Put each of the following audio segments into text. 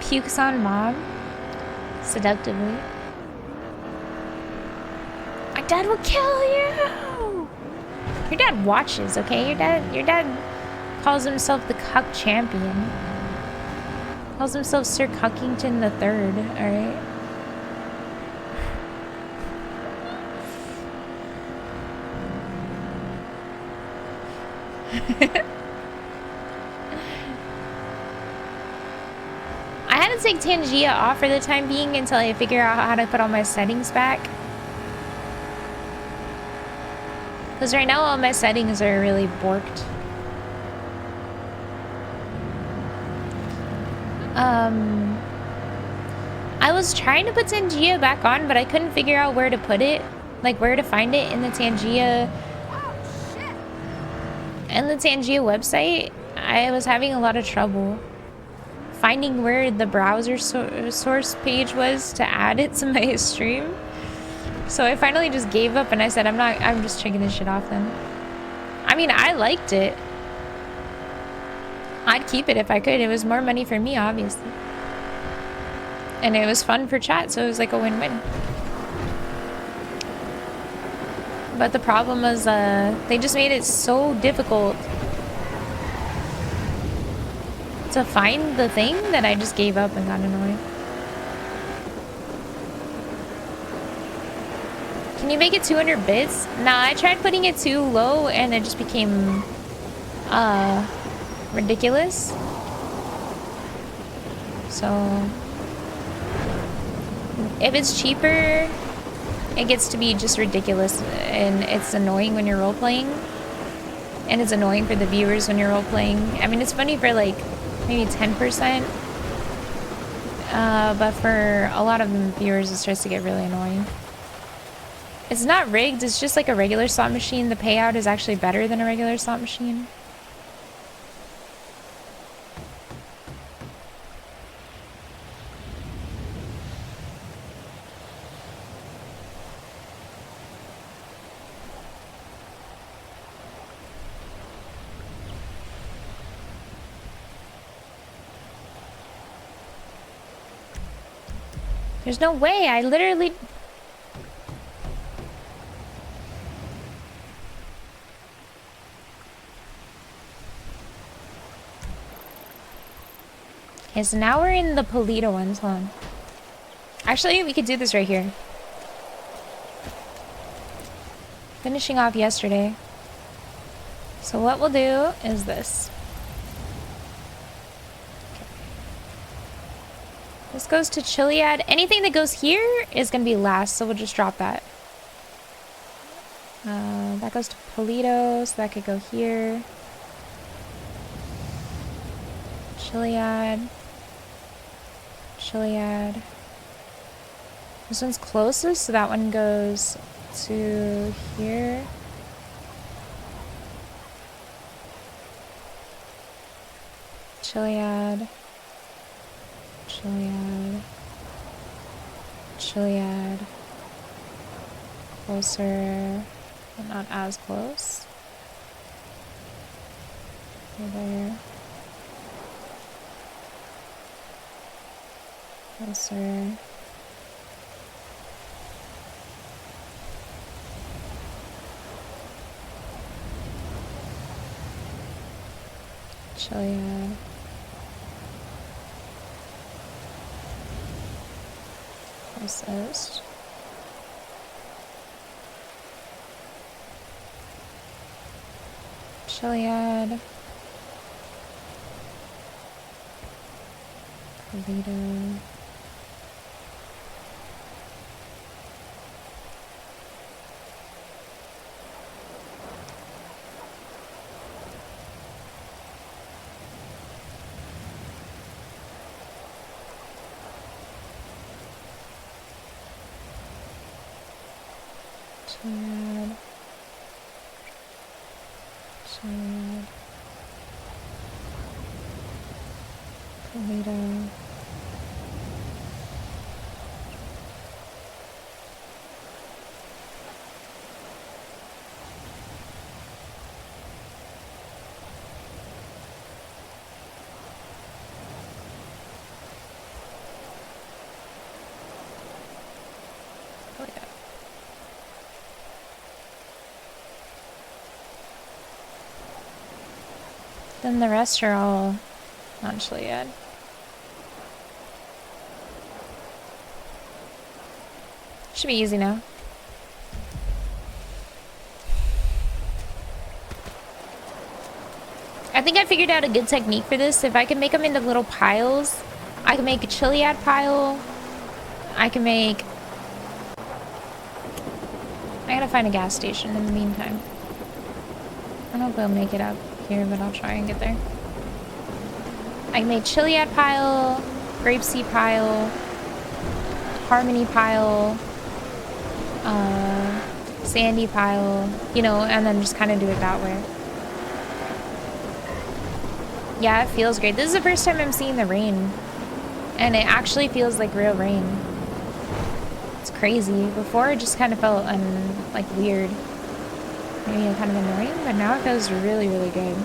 Pukes on mom. Seductively. My dad will kill you! Your dad watches, okay? Your dad calls himself the cuck champion. Calls himself Sir Cuckington the Third, alright? I had to take Tangia off for the time being until I figure out how to put all my settings back. Because right now all my settings are really borked. I was trying to put Tangia back on, but I couldn't figure out where to put it. Like where to find it in the Tangia... In the Tangia website. I was having a lot of trouble finding where the browser source page was to add it to my stream. So I finally just gave up and I said, I'm just checking this shit off then. I mean, I liked it. I'd keep it if I could. It was more money for me, obviously. And it was fun for chat, so it was like a win-win. But the problem was, they just made it so difficult to find the thing that I just gave up and got annoyed. Can you make it 200 bits? Nah, I tried putting it too low and it just became ridiculous. So if it's cheaper, it gets to be just ridiculous and it's annoying when you're role-playing. And it's annoying for the viewers when you're role-playing. I mean, it's funny for like maybe 10%. But for a lot of the viewers, it starts to get really annoying. It's not rigged, it's just like a regular slot machine. The payout is actually better than a regular slot machine. There's no way, I literally... Okay, so now we're in the Polito ones, hold on. Actually, we could do this right here. Finishing off yesterday. So what we'll do is this. Okay. This goes to Chiliad. Anything that goes here is going to be last, so we'll just drop that. That goes to Polito, so that could go here. Chiliad. Chiliad. This one's closest, so that one goes to here. Chiliad. Chiliad. Chiliad. Closer, but not as close. There. Closer. Chiliad. Closest. Chiliad. Polito. Chiliad. Chiliad. Polito. Then the rest are all non-Chiliad. Should be easy now. I think I figured out a good technique for this. If I can make them into little piles, I can make a Chiliad pile. I can make... I gotta find a gas station in the meantime. I don't know if I'll make it up here, but I'll try and get there. I can make Chiliad pile, grapeseed pile, harmony pile, sandy pile, you know, and then just kind of do it that way. Yeah, it feels great. This is the first time I'm seeing the rain, and it actually feels like real rain. It's crazy. Before it just kind of felt like weird, maybe kind of annoying, but now it feels really, really good.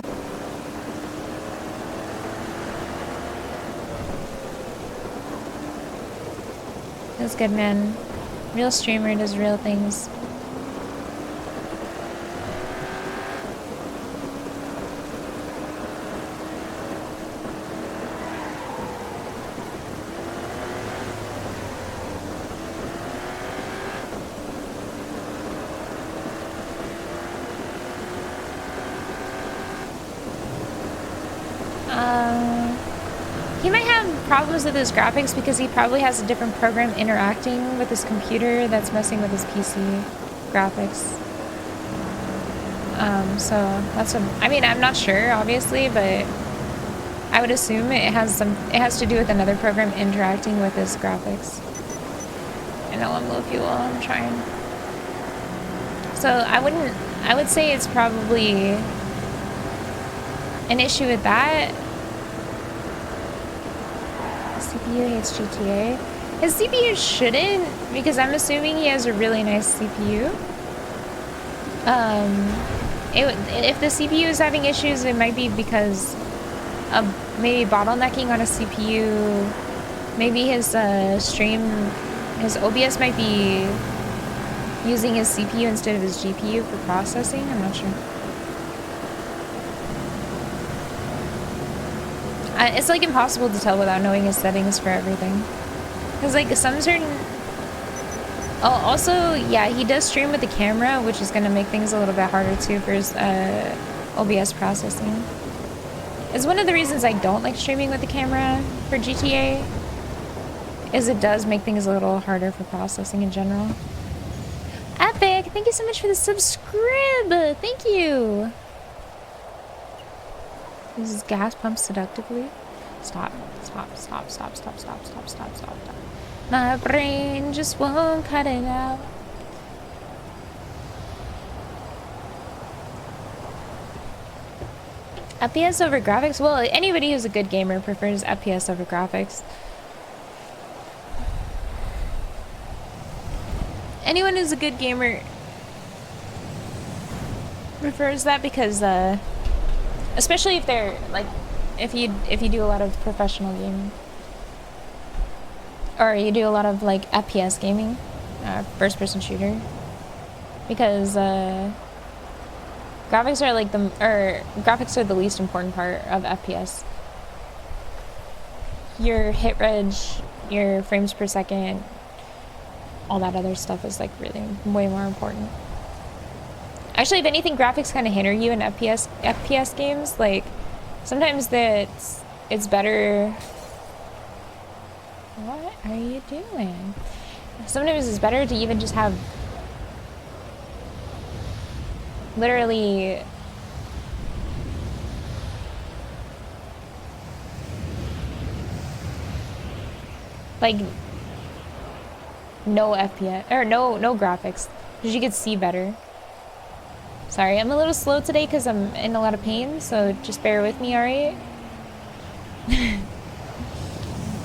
Feels good, man. Real streamer does real things. He might have problems with his graphics because he probably has a different program interacting with his computer that's messing with his PC graphics. So that's what, I mean, I'm not sure, obviously, but I would assume it has to do with another program interacting with his graphics. I know I'm low fuel, I'm trying. So I would say it's probably an issue with that. CPU hates GTA. His CPU shouldn't, because I'm assuming he has a really nice CPU. If the CPU is having issues, it might be because of maybe bottlenecking on a CPU. Maybe his his OBS might be using his CPU instead of his GPU for processing. I'm not sure. It's like impossible to tell without knowing his settings for everything. Because like some certain... Oh, also, yeah, he does stream with the camera, which is going to make things a little bit harder too for his OBS processing. It's one of the reasons I don't like streaming with the camera for GTA, is it does make things a little harder for processing in general. Epic, thank you so much for the subscribe. Thank you. Uses gas pump seductively. Stop. My brain just won't cut it out. FPS over graphics? Well, anybody who's a good gamer prefers FPS over graphics. Anyone who's a good gamer prefers that because, especially if they're like, if you do a lot of professional gaming, or you do a lot of like FPS gaming, first-person shooter, because graphics are the least important part of FPS. Your hit reg, your frames per second, all that other stuff is like really way more important. Actually, if anything, graphics kind of hinder you in FPS games. Like, sometimes it's better... What are you doing? Sometimes it's better to even just have... literally... like... no FPS... or no graphics. Because you could see better. Sorry, I'm a little slow today because I'm in a lot of pain, so just bear with me, alright?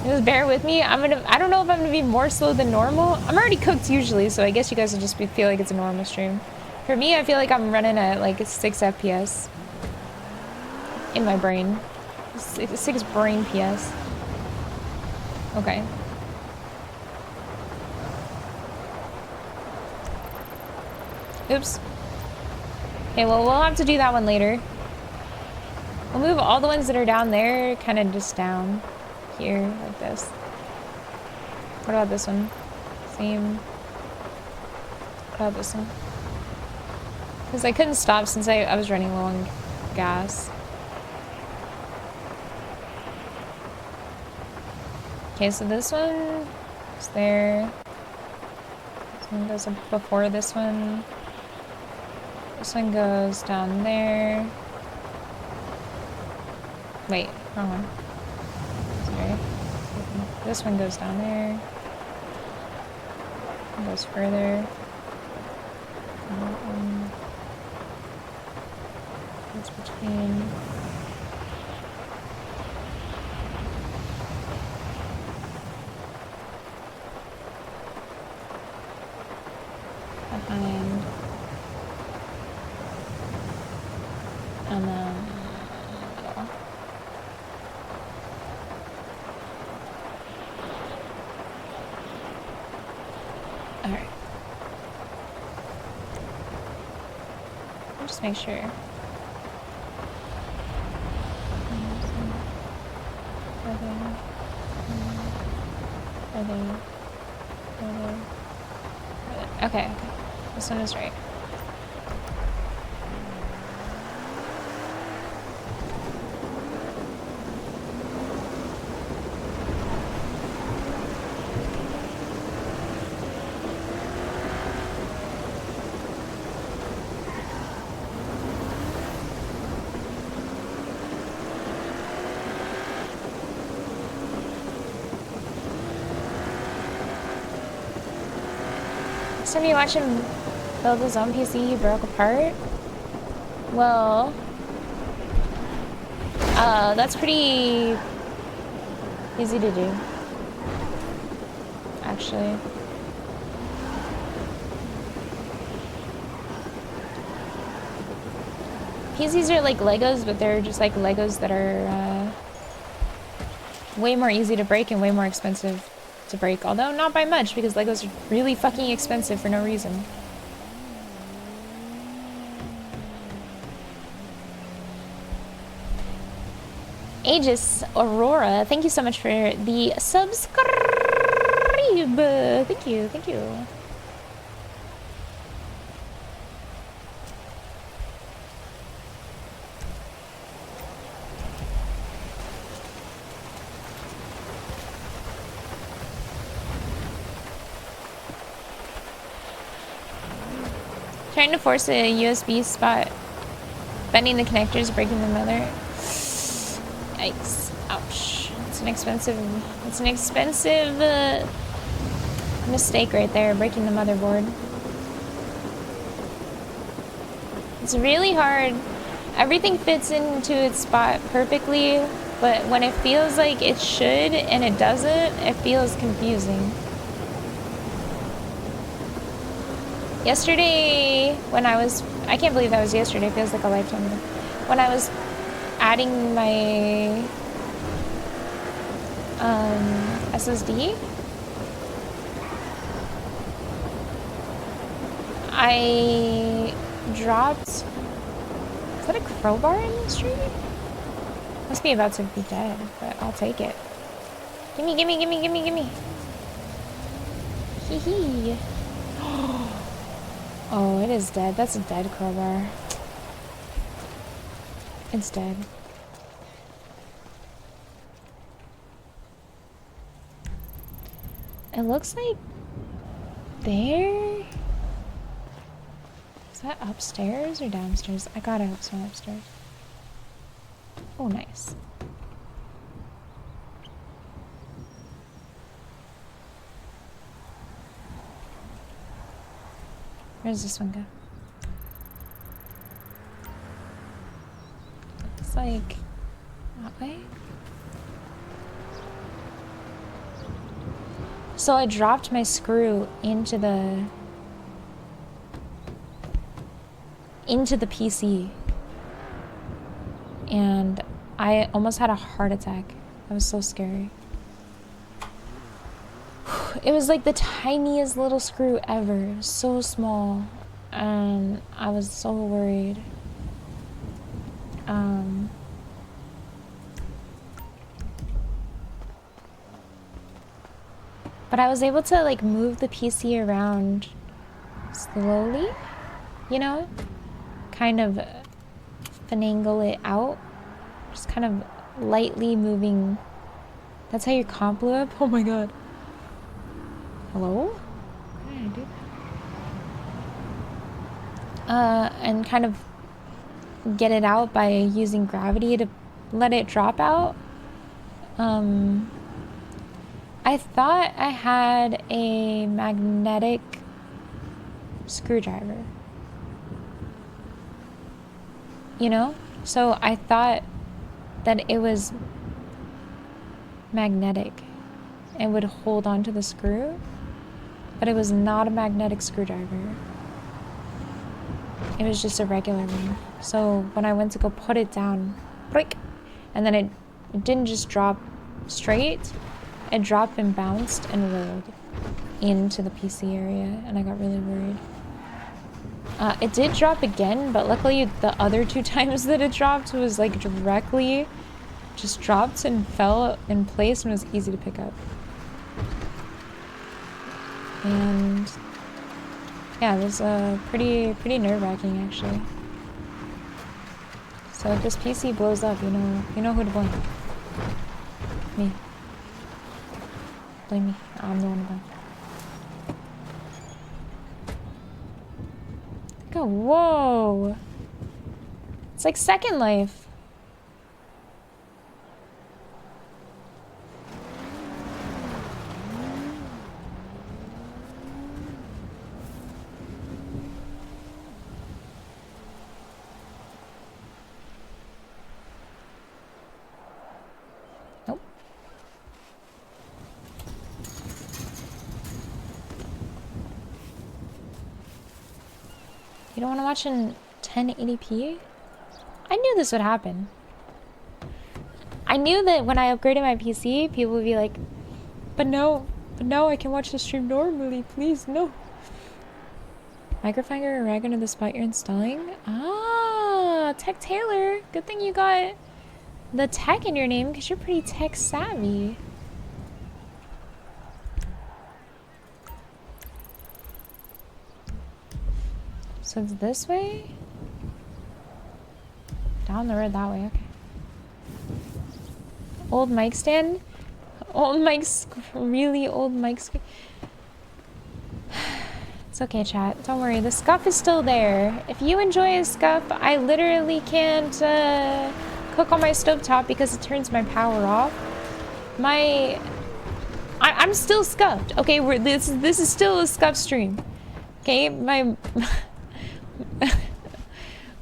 Just bear with me. I don't know if I'm gonna be more slow than normal. I'm already cooked usually, so I guess you guys will just feel like it's a normal stream. For me, I feel like I'm running at like 6 FPS in my brain. 6 brain PS. Okay. Oops. Okay, well, we'll have to do that one later. We'll move all the ones that are down there kind of just down here like this. What about this one? Same. What about this one? Because I couldn't stop since I was running low on gas. Okay, so this one is there. This one goes up before this one. This one goes down there. Wait, wrong one. Sorry. This one goes down there. It goes further. It's between. Behind. And then middle. Alright. Just make sure. Okay, this one is right. Next time you watch him build his own PC, he broke apart. Well, that's pretty easy to do, actually. PCs are like Legos, but they're just like Legos that are way more easy to break and way more expensive to break. Although not by much, because Legos are really fucking expensive for no reason. Aegis Aurora, thank you so much for the subscribe. Thank you, thank you. Trying to force a USB spot, bending the connectors, breaking the mother. Yikes. Ouch. It's an expensive mistake right there, breaking the motherboard. It's really hard. Everything fits into its spot perfectly, but when it feels like it should and it doesn't, it feels confusing. Yesterday, when I can't believe that was yesterday, it feels like a lifetime ago. When I was adding my SSD, I dropped, is that a crowbar in the street? Must be about to be dead, but I'll take it. Gimme, gimme, gimme, gimme, gimme. Hee hee. Oh, it is dead. That's a dead crowbar. It's dead. It looks like there. Is that upstairs or downstairs? I gotta hope so upstairs. Oh, nice. Where does this one go? It's like that way. So I dropped my screw into the PC, and I almost had a heart attack. That was so scary. It was like the tiniest little screw ever, so small, and I was so worried. But I was able to like move the PC around slowly, you know? Kind of finagle it out. Just kind of lightly moving. That's how your comp blew up? Oh my god. Hello? What did I do? And kind of get it out by using gravity to let it drop out. I thought I had a magnetic screwdriver. You know? So I thought that it was magnetic and would hold onto the screw, but it was not a magnetic screwdriver. It was just a regular one. So when I went to go put it down, break, and then it didn't just drop straight, it dropped and bounced and rolled into the PC area, and I got really worried. It did drop again, but luckily the other 2 times that it dropped was like directly just dropped and fell in place and was easy to pick up. And yeah, it was pretty nerve-wracking actually. So if this PC blows up, you know who to blame. Me. Blame me. I'm the one to blame. Oh, whoa! It's like Second Life. Nope. You don't want to watch in 1080p? I knew this would happen. I knew that when I upgraded my PC, people would be like, but now I can watch the stream normally, please, no. Microfinger rag under the spot you're installing? Ah, Tech Taylor. Good thing you got the tech in your name, because you're pretty tech savvy. So it's this way? Down the road that way, okay. Old mic stand? Old mics, really old mics. It's okay, chat. Don't worry, the scuff is still there. If you enjoy a scuff, I literally can't cook on my stovetop because it turns my power off. I'm still scuffed. Okay, this is still a scuff stream. Okay,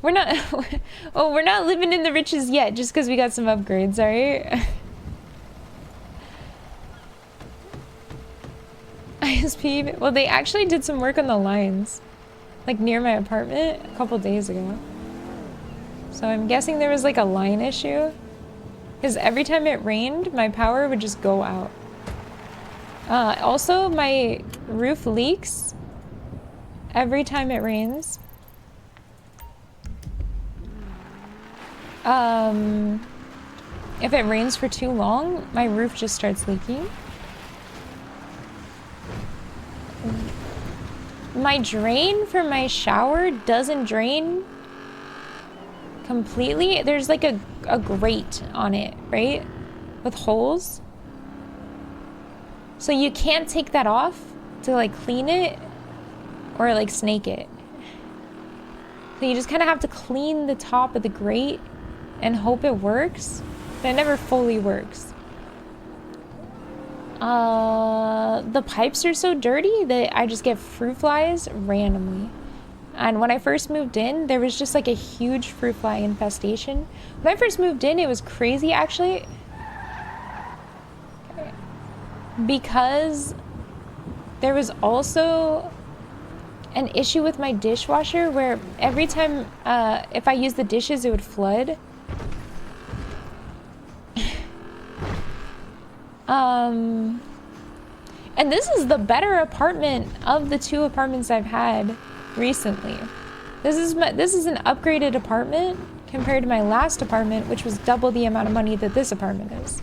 we're not living in the riches yet just because we got some upgrades, alright? ISP, well, they actually did some work on the lines, like near my apartment a couple days ago. So I'm guessing there was like a line issue, because every time it rained, my power would just go out. Also, my roof leaks every time it rains. If it rains for too long, my roof just starts leaking. My drain for my shower doesn't drain completely. There's like a grate on it, right? With holes. So you can't take that off to like clean it or like snake it. So you just kind of have to clean the top of the grate and hope it works, but it never fully works. The pipes are so dirty that I just get fruit flies randomly. And when I first moved in, there was just like a huge fruit fly infestation. When I first moved in, it was crazy actually. Okay. Because there was also an issue with my dishwasher where every time if I used the dishes, it would flood. And this is the better apartment of the 2 apartments I've had recently. This is an upgraded apartment compared to my last apartment, which was double the amount of money that this apartment is.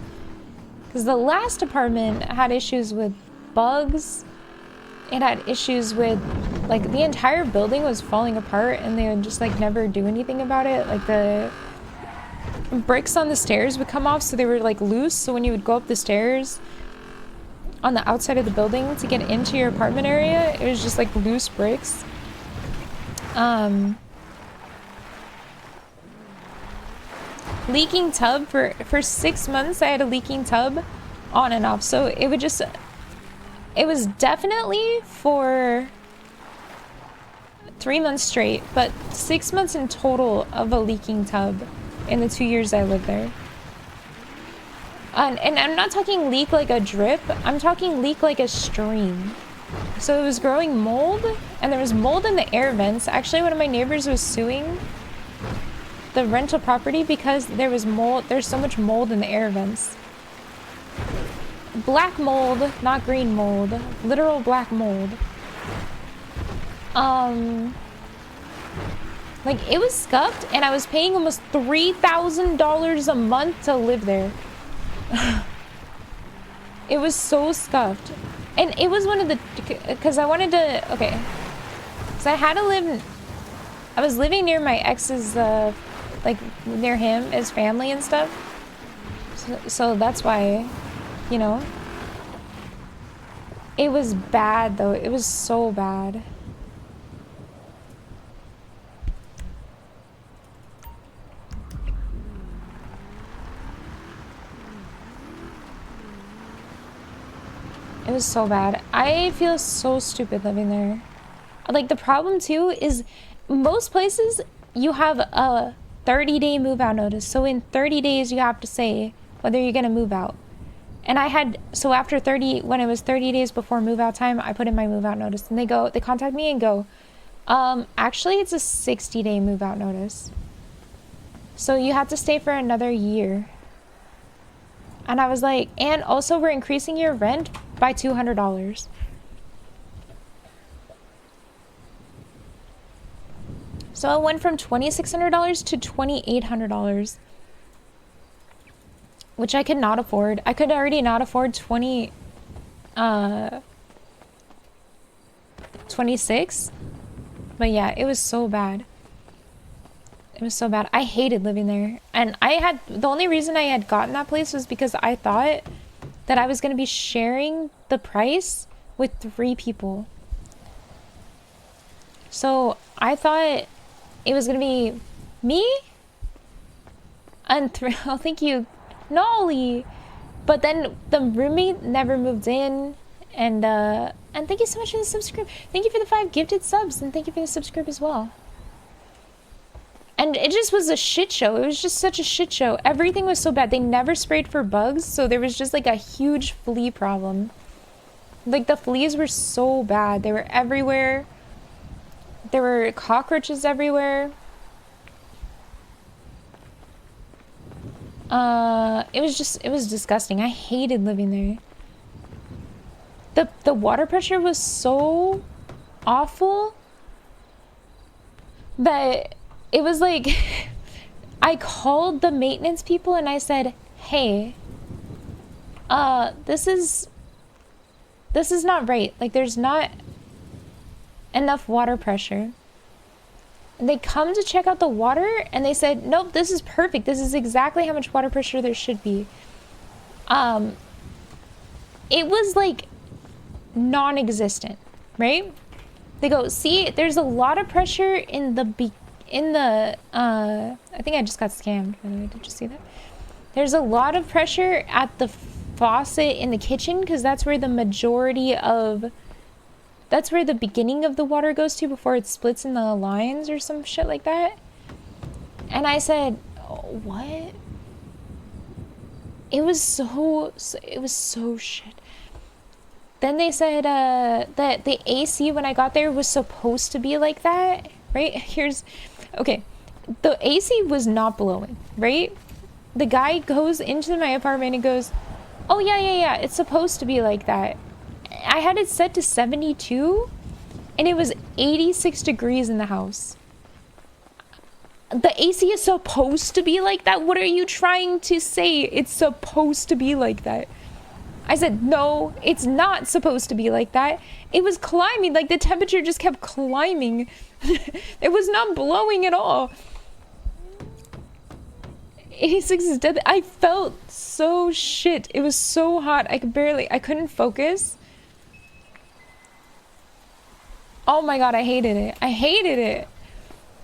Because the last apartment had issues with bugs. It had issues with, like, the entire building was falling apart and they would just, like, never do anything about it. Like, the bricks on the stairs would come off, so they were, like, loose. So when you would go up the stairs on the outside of the building to get into your apartment area, it was just, like, loose bricks. Leaking tub. For 6 months, I had a leaking tub on and off. So it would just... It was definitely for 3 months straight, but 6 months in total of a leaking tub in the 2 years I lived there. And I'm not talking leak like a drip, I'm talking leak like a stream. So it was growing mold, and there was mold in the air vents. Actually, one of my neighbors was suing the rental property because there was mold. There's so much mold in the air vents. Black mold, not green mold. Literal black mold. Like, it was scuffed, and I was paying almost $3,000 a month to live there. It was so scuffed. And it was one of the... Because I wanted to... Okay. So I had to live... I was living near my ex's, like, near him, his family and stuff. So that's why... You know, it was bad though. It was so bad. It was so bad. I feel so stupid living there. Like, the problem too is most places you have a 30-day move out notice. So in 30 days you have to say whether you're gonna move out. And I had, so after 30, when it was 30 days before move out time, I put in my move out notice, and they contact me and go, actually it's a 60-day move out notice. So you have to stay for another year. And I was like, and also we're increasing your rent by $200. So it went from $2,600 to $2,800. Which I could not afford. I could already not afford 26. But yeah, it was so bad. It was so bad. I hated living there. And the only reason I had gotten that place was because I thought that I was going to be sharing the price with 3 people. So I thought it was going to be me and oh, thank you, Nolly. But then the roommate never moved in, and thank you so much for the subscribe. Thank you for the 5 gifted subs, and thank you for the subscribe as well. And it just was a shit show. It was just such a shit show. Everything was so bad. They never sprayed for bugs, so there was just like a huge flea problem. Like, the fleas were so bad. They were everywhere. There were cockroaches everywhere. It was disgusting. I hated living there. The water pressure was so awful that it was like, I called the maintenance people and I said, hey, this is not right. Like, there's not enough water pressure. And they come to check out the water and they said, nope, this is perfect. This is exactly how much water pressure there should be. It was like non-existent, right? They go, see, there's a lot of pressure in the I think I just got scammed, by the way. Did you see that? There's a lot of pressure at the faucet in the kitchen because that's where the majority of... That's where the beginning of the water goes to before it splits in the lines or some shit like that. And I said, oh, what? It was so shit. Then they said that the AC when I got there was supposed to be like that, right? Okay, the AC was not blowing, right? The guy goes into my apartment and goes, oh yeah, it's supposed to be like that. I had it set to 72 and it was 86 degrees in the house. The AC is supposed to be like that? What are you trying to say? It's supposed to be like that. I said, no, it's not supposed to be like that. It was climbing, like the temperature just kept climbing. It was not blowing at all. 86 is dead. I felt so shit. It was so hot. I couldn't focus. Oh my god, I hated it. I hated it.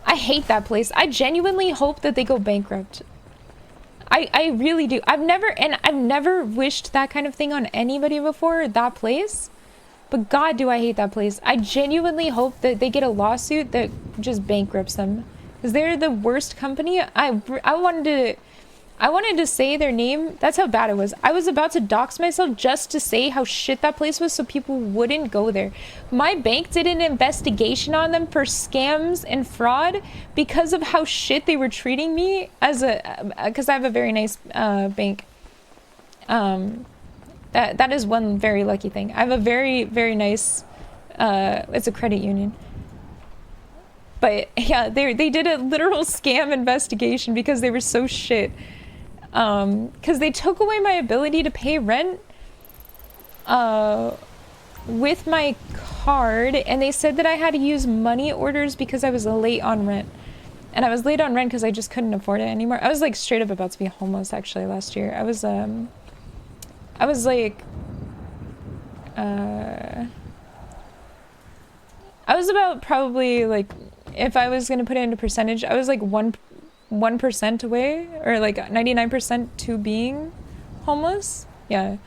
I hate that place. I genuinely hope that they go bankrupt. I really do. I've never wished that kind of thing on anybody before, that place. But god, do I hate that place. I genuinely hope that they get a lawsuit that just bankrupts them. Because they're the worst company. I wanted to say their name. That's how bad it was. I was about to dox myself just to say how shit that place was so people wouldn't go there. My bank did an investigation on them for scams and fraud because of how shit they were treating me as because I have a very nice bank. That is one very lucky thing. I have a very, very nice, it's a credit union. But yeah, they did a literal scam investigation because they were so shit. Because they took away my ability to pay rent with my card, and they said that I had to use money orders because I was late on rent. And I was late on rent because I just couldn't afford it anymore. I was like straight up about to be homeless actually last year. I was like I was about probably like, if I was gonna put it into percentage, I was like 1% away, or like 99% to being homeless. Yeah,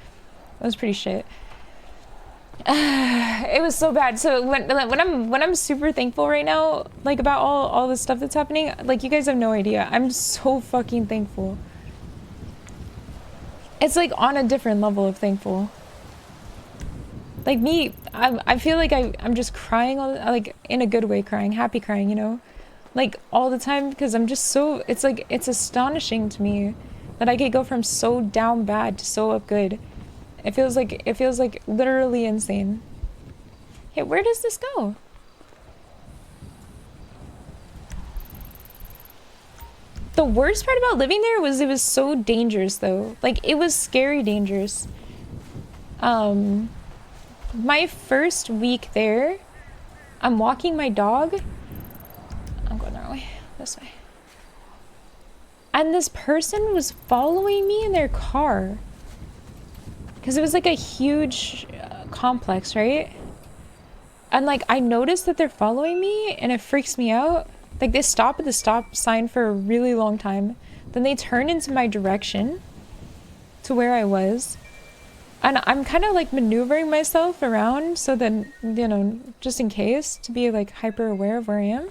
that was pretty shit. It was so bad. So when I'm super thankful right now, like about all the stuff that's happening, like you guys have no idea. I'm so fucking thankful. It's like on a different level of thankful. Like me, I feel like I'm just crying like in a good way, crying, happy crying, you know, like all the time, because I'm just so, it's like, it's astonishing to me that I could go from so down bad to so up good. It feels like literally insane. Hey, where does this go? The worst part about living there was it was so dangerous though. Like it was scary dangerous. My first week there, I'm walking my dog. I'm going the wrong way, this way. And this person was following me in their car. Because it was like a huge complex, right? And like I noticed that they're following me and it freaks me out. Like they stop at the stop sign for a really long time. Then they turn into my direction to where I was. And I'm kind of like maneuvering myself around so that, you know, just in case, to be like hyper aware of where I am.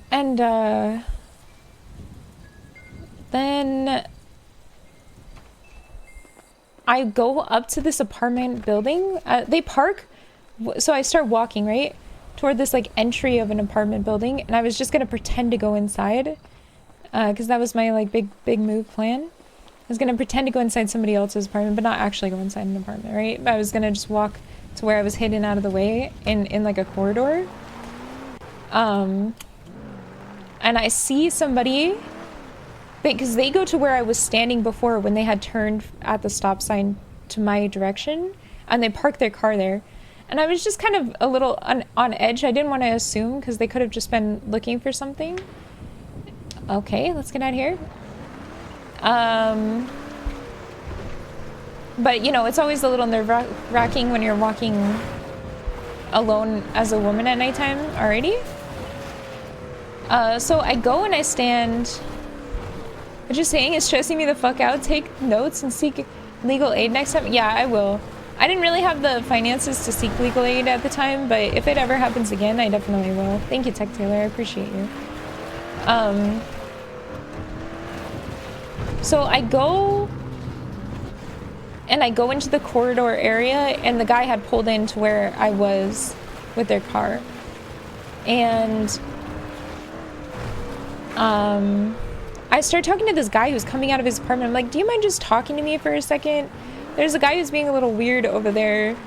And then I go up to this apartment building. They park, so I start walking, right? Toward this like entry of an apartment building, and I was just gonna pretend to go inside because that was my like big move plan. I was gonna pretend to go inside somebody else's apartment, but not actually go inside an apartment, right? I was gonna just walk to where I was hidden out of the way in like a corridor. And I see somebody, because they go to where I was standing before when they had turned at the stop sign to my direction, and they parked their car there. And I was just kind of a little on edge. I didn't want to assume because they could have just been looking for something. Okay, let's get out of here. But you know, it's always a little nerve-wracking when you're walking alone as a woman at nighttime already. So I go and I stand. I'm just saying, it's stressing me the fuck out. Take notes and seek legal aid next time. Yeah, I will. I didn't really have the finances to seek legal aid at the time, but if it ever happens again, I definitely will. Thank you, Tech Taylor. I appreciate you. So I go into the corridor area, and the guy had pulled into where I was with their car. And I started talking to this guy who's coming out of his apartment. I'm like, do you mind just talking to me for a second? There's a guy who's being a little weird over there.